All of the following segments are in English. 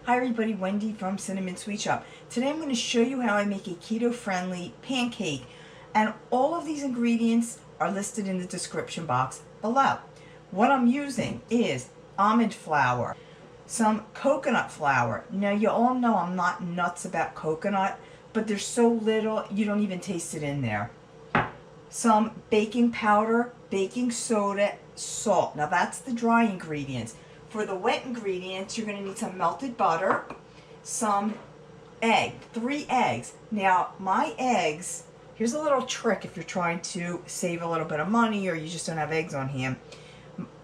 Hi everybody, Wendy from Cinnamon Sweet Shop. Today I'm going to show you how I make a keto-friendly pancake, and all of these ingredients are listed in the description box below. What I'm using is almond flour, some coconut flour. Now you all know I'm not nuts about coconut, but there's so little you don't even taste it in there. Some baking powder, baking soda, salt. Now that's the dry ingredients. For the wet ingredients, you're going to need some melted butter, some egg, 3 eggs. Now, my eggs, here's a little trick if you're trying to save a little bit of money or you just don't have eggs on hand.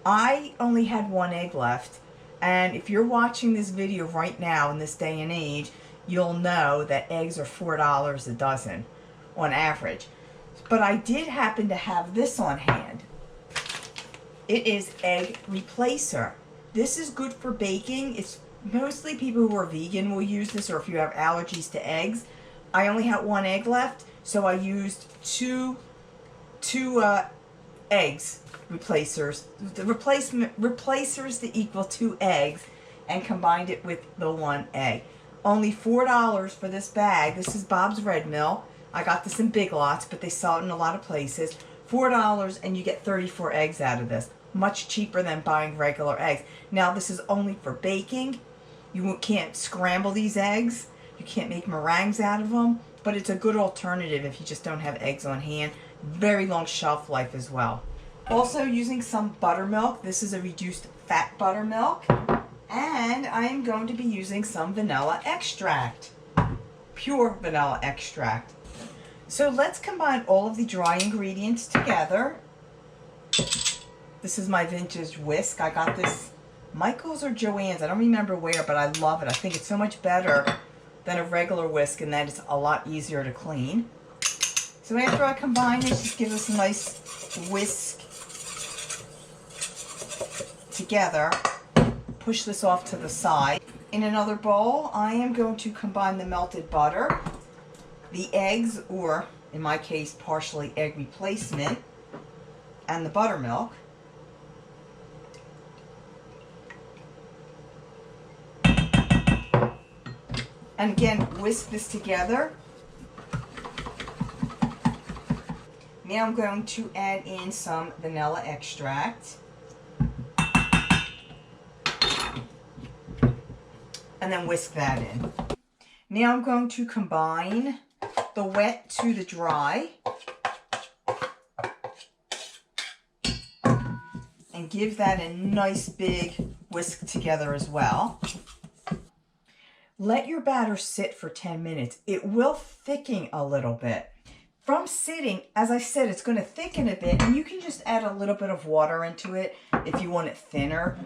I only had 1 egg left, and if you're watching this video right now in this day and age, you'll know that eggs are $4 a dozen on average. But I did happen to have this on hand. It is egg replacer. This is good for baking. It's mostly people who are vegan will use this, or if you have allergies to eggs. I only had 1 egg left, so I used two eggs replacers. The replacers to equal 2 eggs, and combined it with the 1 egg. Only $4 for this bag. This is Bob's Red Mill. I got this in Big Lots, but they sell it in a lot of places. $4, and you get 34 eggs out of this. Much cheaper than buying regular eggs. Now this is only for baking. You can't scramble these eggs. You can't make meringues out of them. But it's a good alternative if you just don't have eggs on hand. Very long shelf life as well. Also using some buttermilk. This is a reduced fat buttermilk. And I am going to be using some vanilla extract. Pure vanilla extract. So let's combine all of the dry ingredients together. This is my vintage whisk. I got this Michael's or Joann's. I don't remember where, but I love it. I think it's so much better than a regular whisk, and that it's a lot easier to clean. So after I combine this, just give us a nice whisk together. Push this off to the side. In another bowl, I am going to combine the melted butter, the eggs, or in my case, partially egg replacement, and the buttermilk. And again, whisk this together. Now I'm going to add in some vanilla extract. And then whisk that in. Now I'm going to combine the wet to the dry. And give that a nice big whisk together as well. Let your batter sit for 10 minutes. It will thicken a little bit. From sitting, as I said, it's going to thicken a bit, and you can just add a little bit of water into it if you want it thinner.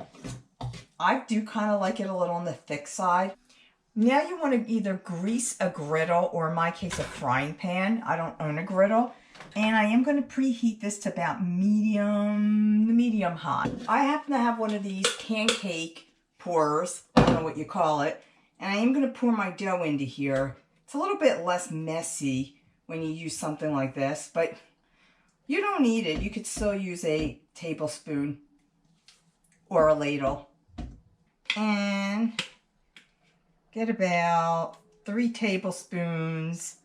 I do kind of like it a little on the thick side. Now you want to either grease a griddle, or in my case a frying pan. I don't own a griddle. And I am going to preheat this to about medium hot. I happen to have one of these pancake pourers. I don't know what you call it. And I am going to pour my dough into here. It's a little bit less messy when you use something like this, but you don't need it. You could still use a tablespoon or a ladle. And get about 3 tablespoons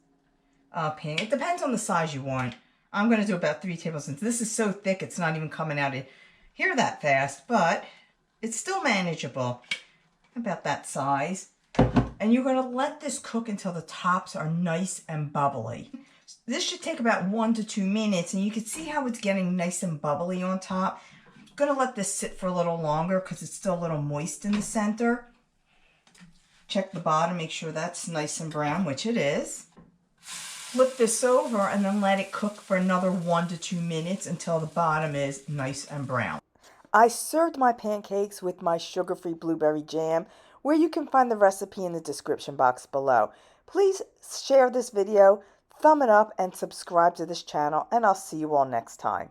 of pancake. It depends on the size you want. I'm going to do about 3 tablespoons. This is so thick it's not even coming out of here that fast, but it's still manageable. About that size. And you're going to let this cook until the tops are nice and bubbly. This should take about 1 to 2 minutes, and you can see how it's getting nice and bubbly on top. I'm going to let this sit for a little longer because it's still a little moist in the center. Check the bottom, make sure that's nice and brown, which it is. Flip this over and then let it cook for another 1 to 2 minutes until the bottom is nice and brown. I served my pancakes with my sugar-free blueberry jam, where you can find the recipe in the description box below. Please share this video, thumb it up, and subscribe to this channel, and I'll see you all next time.